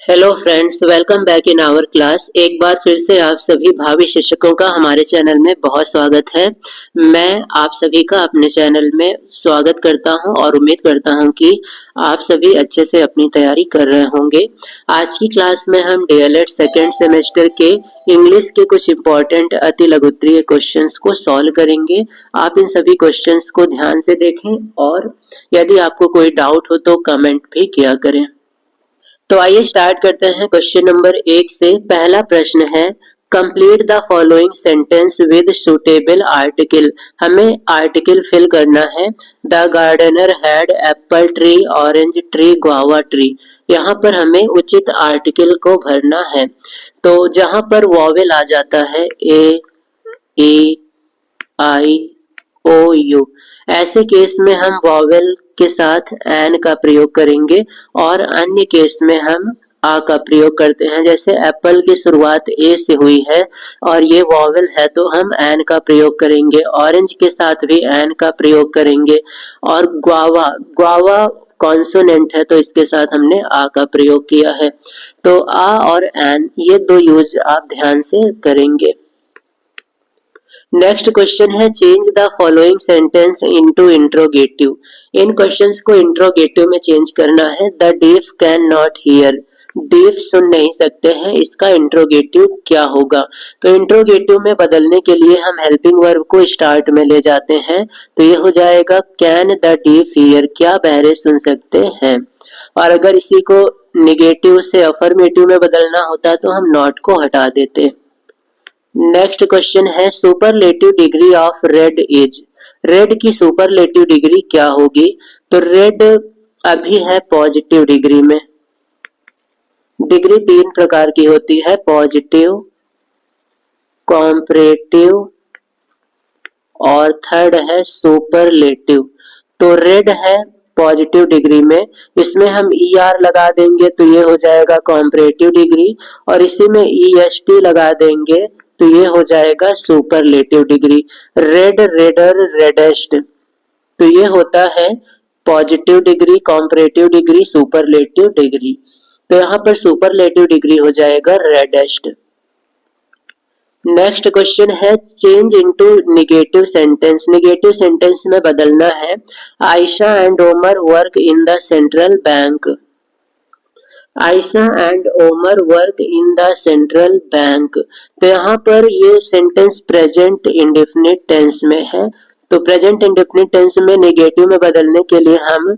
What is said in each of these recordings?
Hello friends, welcome back in our class. एक बार फिर से आप सभी भावी शिक्षकों का हमारे चैनल में बहुत स्वागत है। मैं आप सभी का अपने चैनल में स्वागत करता हूं और उम्मीद करता हूं कि आप सभी अच्छे से अपनी तैयारी कर रहे होंगे। आज की क्लास में हम डीएलएड सेकेंड सेमेस्टर के इंग्लिश के कुछ इम्पोर्टेंट अति लघुत्तरीय क्वेश्चंस को सॉल्व करेंगे। आप इन सभी क्वेश्चंस को ध्यान से देखें और यदि आपको कोई डाउट हो तो कमेंट भी किया करें। तो आइए स्टार्ट करते हैं क्वेश्चन नंबर 1 से। पहला प्रश्न है, complete the following sentence with suitable article. हमें आर्टिकल फिल करना है। The gardener had apple tree, orange tree, guava tree. यहाँ पर हमें उचित आर्टिकल को भरना है। तो जहाँ पर वॉवेल आ जाता है ए, ई, आई, ओ, यू, ऐसे केस में हम वॉवेल के साथ एन का प्रयोग करेंगे और अन्य केस में हम आ का प्रयोग करते हैं। जैसे एप्पल की शुरुआत ए से हुई है और ये वॉवेल है तो हम एन का प्रयोग करेंगे। ऑरेंज के साथ भी एन का प्रयोग करेंगे और गुआवा गुआवा कॉन्सोनेंट है तो इसके साथ हमने आ का प्रयोग किया है। तो आ और एन ये दो यूज आप ध्यान से करेंगे। नेक्स्ट क्वेश्चन है, change the following sentence into interrogative. इन क्वेश्चंस को इंट्रोगेटिव में चेंज करना है। The deaf can not hear, deaf सुन नहीं सकते हैं, इसका इंट्रोगेटिव क्या होगा? तो इंट्रोगेटिव में बदलने के लिए हम हेल्पिंग वर्ब को स्टार्ट में ले जाते हैं। तो ये हो जाएगा कैन द डीफ हियर, क्या बहरे सुन सकते हैं। और अगर इसी को निगेटिव से अफर्मेटिव में बदलना होता तो हम नॉट को हटा देते। नेक्स्ट क्वेश्चन है, superlative degree of red is. Red की सुपरलेटिव डिग्री क्या होगी? तो रेड अभी है पॉजिटिव डिग्री में। डिग्री तीन प्रकार की होती है, पॉजिटिव, कॉम्परेटिव और थर्ड है सुपरलेटिव। तो रेड है पॉजिटिव डिग्री में, इसमें हम ई आर लगा देंगे तो ये हो जाएगा कॉम्परेटिव डिग्री और इसी में ई एस टी लगा देंगे तो ये हो जाएगा superlative degree. Red, raider, reddest, तो ये होता है positive degree, comparative degree, superlative degree. तो यहाँ पर सुपरलेटिव डिग्री हो जाएगा रेडेस्ट। नेक्स्ट क्वेश्चन है, change into negative sentence. Negative sentence में बदलना है। Ayesha and Omar work in the central bank. Ayesha and Omar work in the central bank. तो यहाँ पर ये सेंटेंस प्रेजेंट इंडेफिनिट टेंस में है। तो प्रेजेंट इंडेफिनिट टेंस में नेगेटिव में बदलने के लिए हम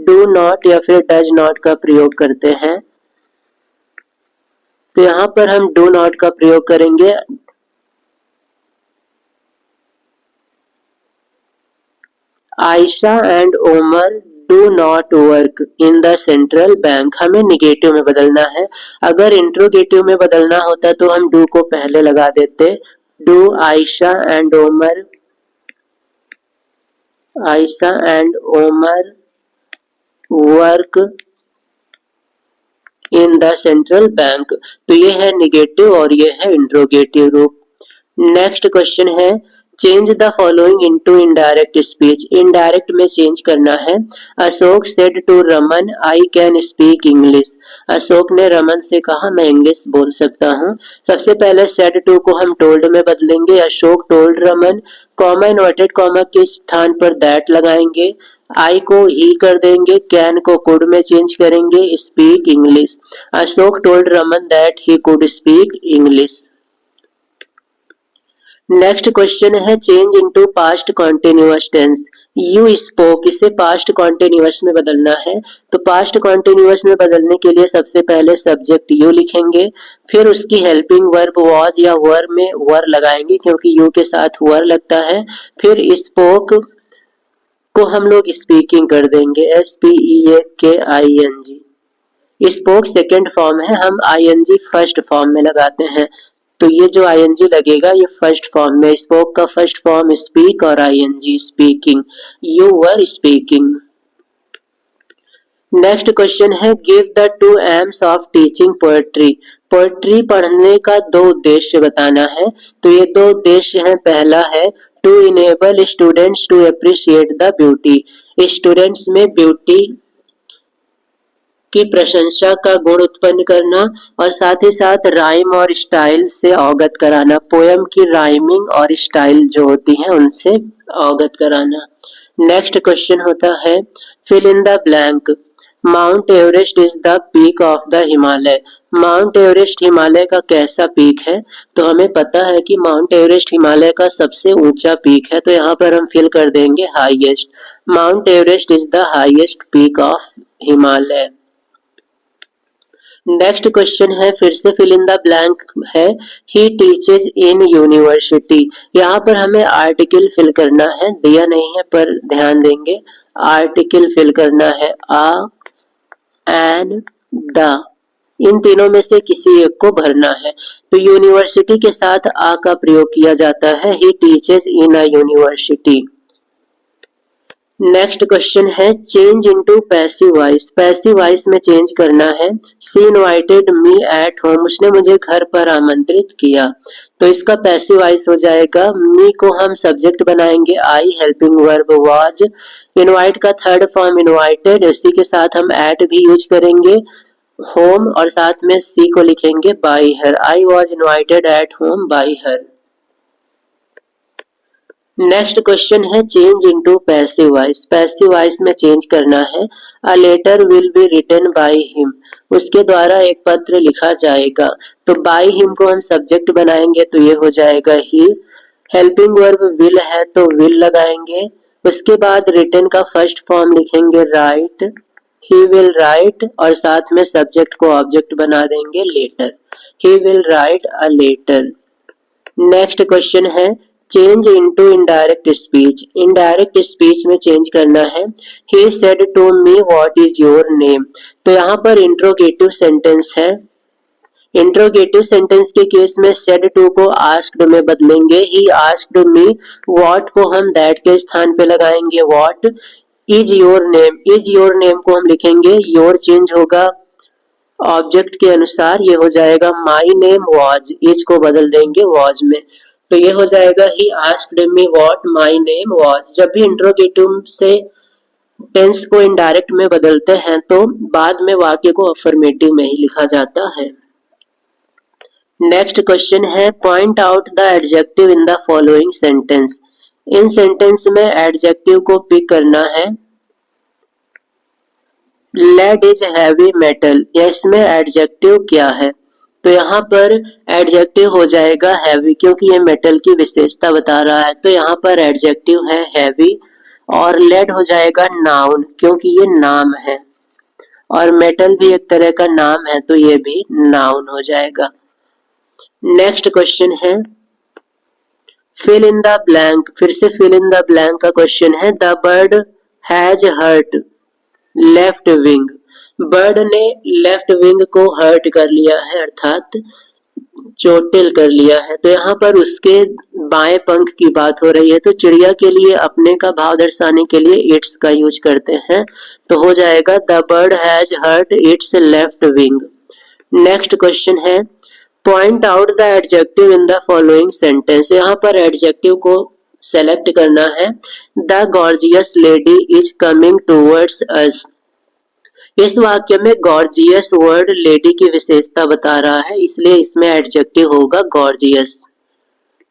डू नॉट या फिर डज नॉट का प्रयोग करते हैं। तो यहाँ पर हम डू नॉट का प्रयोग करेंगे। Ayesha and Omar do not work in the central bank, हमें निगेटिव में बदलना है। अगर इंट्रोगेटिव में बदलना होता तो हम डू को पहले लगा देते। Do Ayesha and Omar, Ayesha and Omar work in the central bank. तो ये है निगेटिव और ये है इंट्रोगेटिव रूप। नेक्स्ट क्वेश्चन है, change the following into indirect speech. Indirect में चेंज करना है। Ashok said to Raman I can speak English. Ashok ने रमन से कहा मैं इंग्लिश बोल सकता हूँ। सबसे पहले सेड टू को हम टोल्ड में बदलेंगे। Ashok told Raman, comma inverted comma के स्थान पर दैट लगाएंगे। आई को ही कर देंगे, कैन को कुड में चेंज करेंगे, speak English. Ashok told Raman that he could speak English. Next question है, change into past continuous tense. You spoke, इसे पास्ट कॉन्टिन्यूअस में बदलना है। तो पास्ट कॉन्टिन्यूअस में बदलने के लिए सबसे पहले सब्जेक्ट यू लिखेंगे, फिर उसकी हेल्पिंग वर्ब वाज या वर में वर लगाएंगे क्योंकि यू के साथ वर लगता है। फिर स्पोक को हम लोग स्पीकिंग कर देंगे, SPEAKING। स्पोक सेकेंड फॉर्म है, हम ING फर्स्ट फॉर्म में लगाते हैं। तो ये जो ING लगेगा ये फर्स्ट फॉर्म में। स्पोक का फर्स्ट फॉर्म स्पीक और ING speaking, you were speaking. Next question है, give the two aims of teaching poetry. Poetry पढ़ने का दो उद्देश्य बताना है। तो ये दो उद्देश्य हैं। पहला है to enable students to appreciate the beauty. Students में ब्यूटी की प्रशंसा का गुण उत्पन्न करना और साथ ही साथ राइम और स्टाइल से अवगत कराना, पोयम की राइमिंग और स्टाइल जो होती है उनसे अवगत कराना। नेक्स्ट क्वेश्चन होता है fill in the blank. Mount Everest is the peak of the Himalaya. Mount Everest Himalaya का कैसा पीक है? तो हमें पता है कि माउंट एवरेस्ट हिमालय का सबसे ऊंचा पीक है, तो यहाँ पर हम फिल कर देंगे highest. Mount Everest is the highest peak of Himalaya. Next question है फिर से फिल इन द ब्लैंक है ही टीचेज इन यूनिवर्सिटी। यहाँ पर हमें आर्टिकल फिल करना है, दिया नहीं है पर ध्यान देंगे। आर्टिकल फिल करना है आ एन द, इन तीनों में से किसी एक को भरना है। तो यूनिवर्सिटी के साथ आ का प्रयोग किया जाता है, he teaches in a university. Next question है change into passive voice. Passive voice में चेंज करना है she invited me at home, उसने मुझे घर पर आमंत्रित किया। तो इसका पैसिव वॉइस हो जाएगा मी को हम सब्जेक्ट बनाएंगे आई, हेल्पिंग वर्ब वाज, इनवाइट का थर्ड फॉर्म इनवाइटेड, इसी के साथ हम एट भी यूज करेंगे, होम और साथ में सी को लिखेंगे by her. I was invited at home by her. Next question है change into passive voice. Passive voice में चेंज करना है a letter will be written by him, उसके द्वारा एक पत्र लिखा जाएगा। तो बाय हिम को हम सब्जेक्ट बनाएंगे तो ये हो जाएगा ही, हेल्पिंग वर्ब विल है तो विल लगाएंगे, उसके बाद रिटन का फर्स्ट फॉर्म लिखेंगे राइट, ही विल राइट और साथ में सब्जेक्ट को ऑब्जेक्ट बना देंगे letter, he will write a letter. Next question है change into indirect speech. Indirect speech में चेंज करना है he said to me what is your name. तो यहाँ पर इंट्रोगेटिव सेंटेंस है, इंट्रोगेटिव सेंटेंस के केस में सेड टू को आस्क्ड में बदलेंगे, ही आस्क्ड मी, व्हाट को हम दैट के स्थान पे लगाएंगे what, is your name, is your name को हम लिखेंगे योर चेंज होगा ऑब्जेक्ट के अनुसार, ये हो जाएगा माई नेम वॉज, इज को बदल देंगे वॉज में। तो ये हो जाएगा he asked me what my name was. जब भी इंट्रोगेटिव से टेंस को इनडायरेक्ट में बदलते हैं तो बाद में वाक्य को अफर्मेटिव में ही लिखा जाता है। नेक्स्ट क्वेश्चन है point out the adjective in the following sentence. In sentence में एडजेक्टिव को पिक करना है। लेड इज हैवी मेटल, इसमें एडजेक्टिव क्या है? तो यहाँ पर एडजेक्टिव हो जाएगा हैवी, क्योंकि ये मेटल की विशेषता बता रहा है, तो यहाँ पर एडजेक्टिव है हैवी। और लेड हो जाएगा नाउन, क्योंकि ये नाम है, और मेटल भी एक तरह का नाम है, तो ये भी नाउन हो जाएगा। नेक्स्ट क्वेश्चन है फिल इन द ब्लैंक। फिर से फिल इन द ब्लैंक का क्वेश्चन है the bird has hurt left wing. Bird ने लेफ्ट विंग को हर्ट कर लिया है, अर्थात चोटिल कर लिया है। तो यहाँ पर उसके बाएं पंख की बात हो रही है, तो चिड़िया के लिए अपने का भाव दर्शाने के लिए इट्स का यूज करते हैं, तो हो जाएगा the bird has hurt its left wing. Next question है point out the adjective in the following sentence. यहाँ पर एडजेक्टिव को सेलेक्ट करना है the gorgeous lady is coming towards us. इस वाक्य में गॉर्जियस वर्ड लेडी की विशेषता बता रहा है, इसलिए इसमें एडजेक्टिव होगा गॉर्जियस।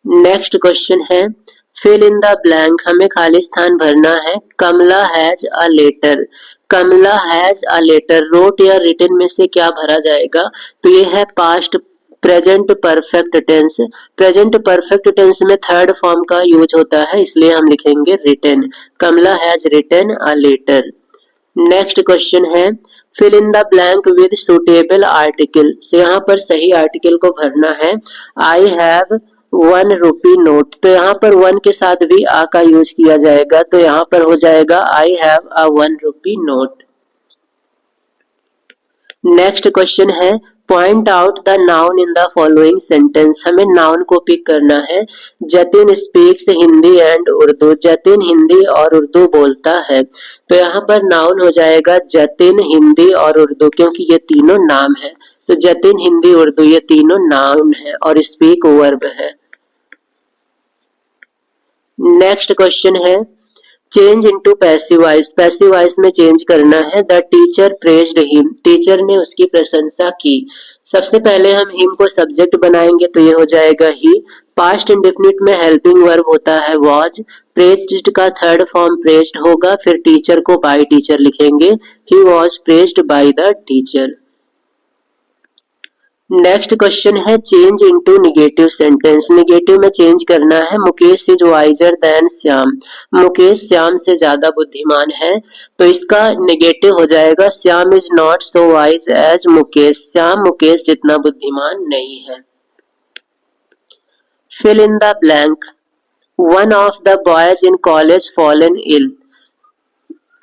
नेक्स्ट क्वेश्चन है फिल इन द ब्लैंक। हमें खाली स्थान भरना है Kamla has a letter. Kamla has a letter, wrote या रिटन में से क्या भरा जाएगा? तो ये है past present perfect tense. Present perfect tense में थर्ड फॉर्म का यूज होता है, इसलिए हम लिखेंगे written, Kamla has written a letter. Next question है fill in the blank with suitable article. से यहाँ पर सही आर्टिकल को भरना है आई हैव 1 रुपी नोट। तो यहाँ पर 1 के साथ भी आ का यूज किया जाएगा, तो यहाँ पर हो जाएगा I have a 1 rupee note. Next question है point out the noun in the following sentence. हमें नाउन को पिक करना है जतिन स्पीक्स हिंदी एंड उर्दू। जतिन हिंदी और उर्दू बोलता है, तो यहाँ पर नाउन हो जाएगा जतिन हिंदी और उर्दू, क्योंकि ये तीनों नाम है। तो जतिन हिंदी उर्दू ये तीनों नाउन है और स्पीक वर्ब है। नेक्स्ट क्वेश्चन है change into passive voice, passive voice में चेंज करना है। The teacher praised him, teacher ने उसकी प्रशंसा की। सबसे पहले हम हिम को सब्जेक्ट बनाएंगे तो ये हो जाएगा ही। पास्ट इंडेफिनिट में हेल्पिंग वर्ब होता है वाज। प्रेज्ड का थर्ड फॉर्म प्रेज्ड होगा, फिर टीचर को बाय टीचर लिखेंगे। He was praised by the teacher. Next question है change into negative sentence, negative में चेंज करना है। Mukesh is wiser than Shyam, Mukesh Shyam से ज्यादा बुद्धिमान है, तो इसका निगेटिव हो जाएगा Shyam is not so wise as Mukesh, Shyam Mukesh जितना बुद्धिमान नहीं है। Fill in the blank, one of the boys in college fallen ill,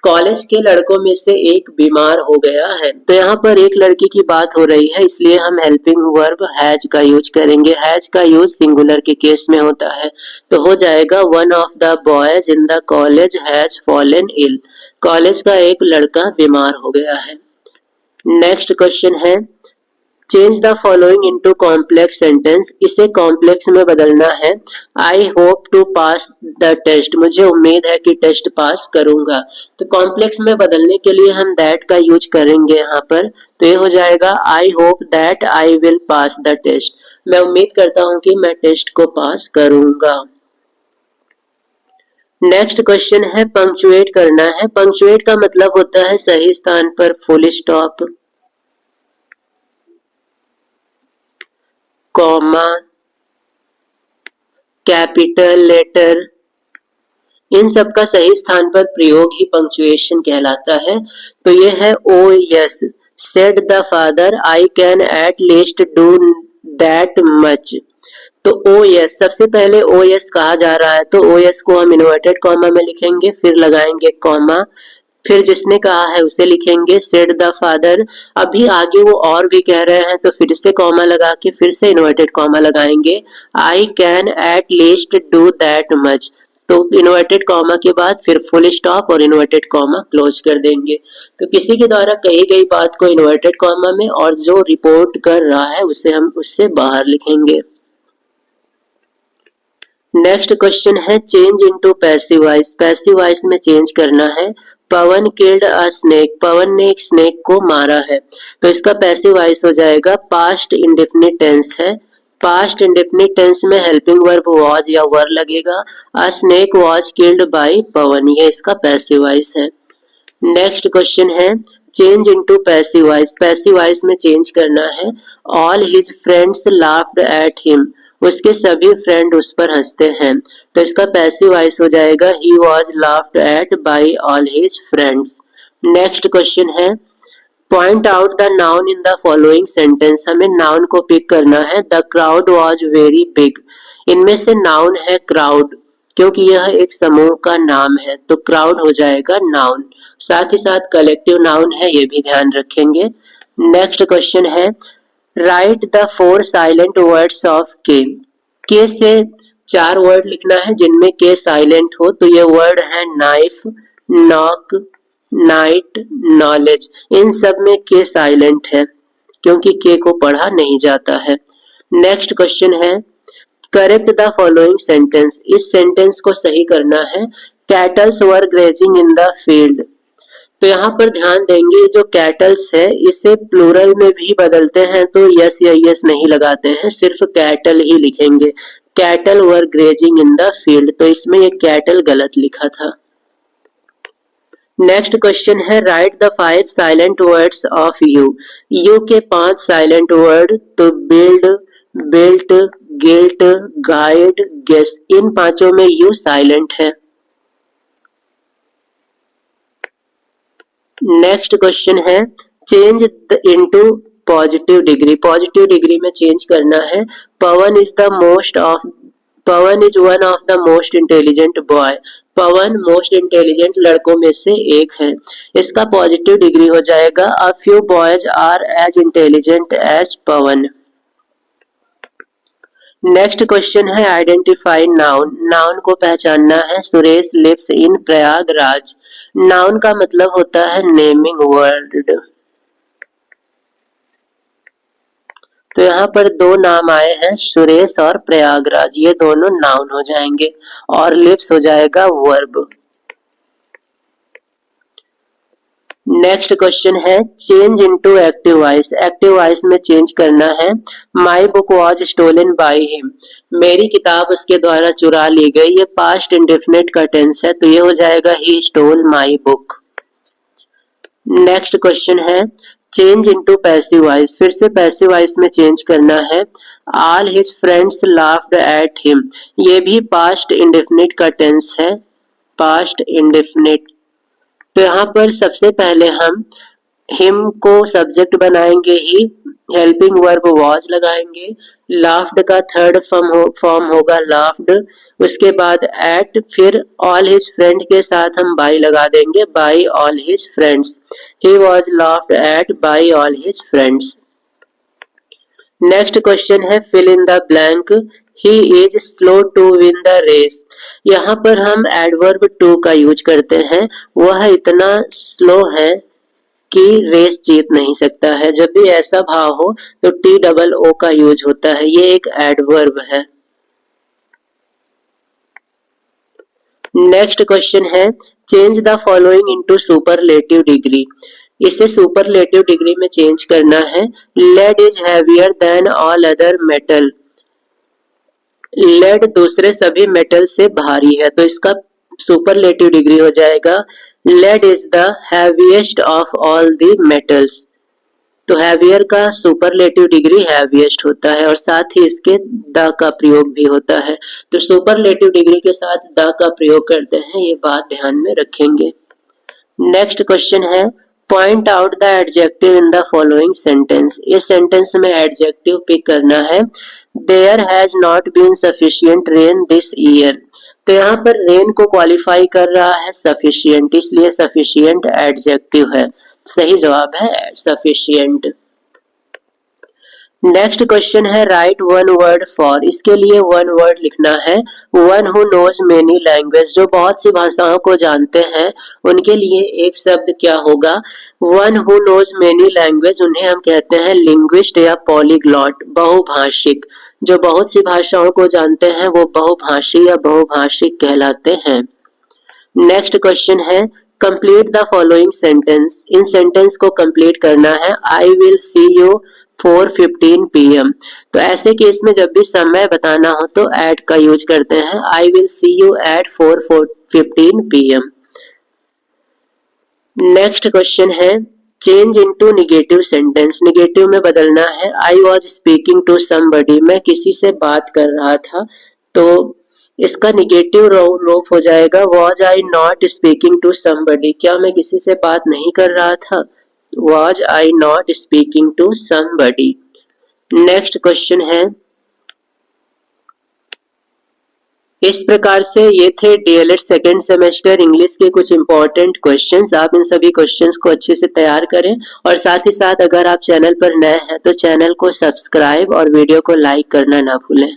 college के लड़कों में से एक बीमार हो गया है। तो यहाँ पर एक लड़की की बात हो रही है, इसलिए हम हेल्पिंग वर्ब हैज का यूज करेंगे। हैज का यूज सिंगुलर के केस में होता है, तो हो जाएगा one of the boys in the college has fallen ill, college का एक लड़का बीमार हो गया है। नेक्स्ट क्वेश्चन है change the following into complex sentence, इसे कॉम्प्लेक्स में बदलना है। I hope to pass the test, मुझे उम्मीद है कि टेस्ट पास करूंगा। तो कॉम्प्लेक्स में बदलने के लिए हम दैट का यूज करेंगे यहाँ पर, तो ये हो जाएगा I hope that I will pass the test, मैं उम्मीद करता हूं कि मैं टेस्ट को पास करूंगा। नेक्स्ट क्वेश्चन है पंक्चुएट करना है। पंक्चुएट का मतलब होता है सही स्थान पर full stop, comma, capital letter, इन सब का सही स्थान पर प्रयोग ही पंक्चुएशन कहलाता है। तो ये है ओ yes, said the father I can at least do that much. तो ओ यस, सबसे पहले ओ यस कहा जा रहा है, तो ओ यस को हम इन्वर्टेड कॉमा में लिखेंगे, फिर लगाएंगे कॉमा, फिर जिसने कहा है उसे लिखेंगे सेड द फादर। अभी आगे वो और भी कह रहे हैं, तो फिर से कॉमा लगा के फिर से इन्वर्टेड कॉमा लगाएंगे। I can at least do that much, तो इन्वर्टेड कॉमा के बाद फिर फुल स्टॉप और इन्वर्टेड कॉमा क्लोज कर देंगे। तो किसी के द्वारा कही गई बात को इन्वर्टेड कॉमा में और जो रिपोर्ट कर रहा है उसे हम उससे बाहर लिखेंगे। नेक्स्ट क्वेश्चन है change into passive voice, passive voice में चेंज करना है। पवन किल्ड अ स्नेक, पवन ने एक स्नेक को मारा है, तो इसका पैसिव वॉइस हो जाएगा पास्ट इंडेफिनिट टेंस है। पास्ट इंडेफिनिट टेंस में हेल्पिंग वर्ब वाज या वर लगेगा। A snake was killed by Pawan, ये इसका पैसिव वॉइस है। नेक्स्ट क्वेश्चन है change into passive voice, passive voice में चेंज करना है। All his friends laughed at him, उसके सभी फ्रेंड उस पर हंसते हैं, तो इसका पैसिव वॉइस हो जाएगा he was laughed at by all his friends. Next question है point out the noun in the following sentence, हमें नाउन को पिक करना है। The crowd was very big, इनमें से नाउन है क्राउड, क्योंकि यह एक समूह का नाम है, तो क्राउड हो जाएगा नाउन। साथ ही साथ कलेक्टिव नाउन है, ये भी ध्यान रखेंगे। नेक्स्ट क्वेश्चन है write the 4 silent words of के, के से 4 वर्ड लिखना है जिनमें के साइलेंट हो, तो ये वर्ड है नाइफ, नॉक, नाइट, नॉलेज, इन सब में के साइलेंट है क्योंकि के को पढ़ा नहीं जाता है। नेक्स्ट क्वेश्चन है करेक्ट द फॉलोइंग सेंटेंस, इस सेंटेंस को सही करना है। Kettles were grazing in the field, तो यहाँ पर ध्यान देंगे जो कैटल्स है इसे प्लूरल में भी बदलते हैं, तो यस या यस नहीं लगाते हैं, सिर्फ कैटल ही लिखेंगे। Cattle were grazing in the field, तो इसमें ये कैटल गलत लिखा था। नेक्स्ट क्वेश्चन है write the 5 silent words of U, U के 5 साइलेंट वर्ड, तो build, built, guilt, guide, guess, इन पांचों में यू साइलेंट है। नेक्स्ट क्वेश्चन है change into positive degree, positive degree में चेंज करना है। Pawan is one of the most intelligent boy, Pawan most intelligent लड़कों में से एक है, इसका पॉजिटिव डिग्री हो जाएगा a few boys are as intelligent as Pawan. Next question है आइडेंटिफाई नाउन, नाउन को पहचानना है। Suresh lives in Prayagraj, noun का मतलब होता है नेमिंग वर्ड, तो यहाँ पर 2 नाम आए हैं सुरेश और प्रयागराज, ये दोनों नाउन हो जाएंगे और लिव्स हो जाएगा वर्ब। नेक्स्ट क्वेश्चन है change into active voice, active voice में चेंज करना है। My book was stolen by him, मेरी किताब उसके द्वारा चुरा ली गई, ये पास्ट इंडेफिनिट का टेंस है तो ये हो जाएगा he stole my book. Next question है चेंज इनटू पैसिव वॉइस, फिर से पैसिव वॉइस में चेंज करना है। All his friends laughed at him, ये भी पास्ट इंडेफिनिट का टेंस है, पास्ट इंडेफिनिट। तो यहाँ पर सबसे पहले हम हिम को सब्जेक्ट बनाएंगे ही, हेल्पिंग वर्ब वॉज लगाएंगे, लाफ्ड का थर्ड फॉर्म होगा लाफ्ड, उसके बाद एट, फिर ऑल हिज फ्रेंड के साथ हम बाई लगा देंगे, by all his friends, he was laughed at by all his friends. Next question है fill in the blank, he is slow to win the race, यहाँ पर हम एडवर्ब टू का यूज करते हैं, वह इतना स्लो है कि रेस जीत नहीं सकता है। जब भी ऐसा भाव हो तो टी डबल ओ का यूज होता है, ये एक एडवर्ब है। नेक्स्ट क्वेश्चन है change the following into superlative degree, इसे सुपरलेटिव डिग्री में चेंज करना है। Lead is heavier than all other metal, lead दूसरे सभी मेटल से भारी है तो इसका सुपरलेटिव डिग्री हो जाएगा lead is the heaviest of all the metals. तो हैवियर का सुपरलेटिव डिग्री हैवीएस्ट होता है और साथ ही इसके द का प्रयोग भी होता है, तो सुपरलेटिव डिग्री के साथ द का प्रयोग करते हैं, ये बात ध्यान में रखेंगे। नेक्स्ट क्वेश्चन है point out the adjective in the following sentence, इस सेंटेंस में एडजेक्टिव पिक करना है। There has not been sufficient rain this year, तो यहाँ पर रेन को क्वालिफाई कर रहा है सफिशिएंट, इसलिए सफिशिएंट एडजेक्टिव है, सही जवाब है सफिशिएंट। नेक्स्ट क्वेश्चन है राइट वन वर्ड फॉर, इसके लिए वन वर्ड लिखना है। One who knows many language, जो बहुत सी भाषाओं को जानते हैं उनके लिए एक शब्द क्या होगा। One who knows many language, उन्हें हम कहते हैं लिंग्विस्ट या पॉलीग्लॉट, बहुभाषिक। जो बहुत सी भाषाओं को जानते हैं वो बहुभाषी या बहुभाषिक कहलाते हैं। नेक्स्ट क्वेश्चन है complete the following sentence, in sentence को कंप्लीट करना है। आई विल सी यू 4:15 PM, तो ऐसे केस में जब भी समय बताना हो तो एट का यूज करते हैं, I will see you at 4:15 PM। Next question है change into negative sentence, negative में बदलना है। I was speaking to somebody, मैं किसी से बात कर रहा था, तो इसका निगेटिव रूप हो जाएगा was I not speaking to somebody, क्या मैं किसी से बात नहीं कर रहा था, was I not speaking to somebody। Next question है इस प्रकार से ये थे डीएलएड सेकेंड सेमेस्टर इंग्लिश के कुछ इंपॉर्टेंट क्वेश्चंस। आप इन सभी क्वेश्चंस को अच्छे से तैयार करें और साथ ही साथ अगर आप चैनल पर नए हैं तो चैनल को सब्सक्राइब और वीडियो को लाइक करना ना भूलें।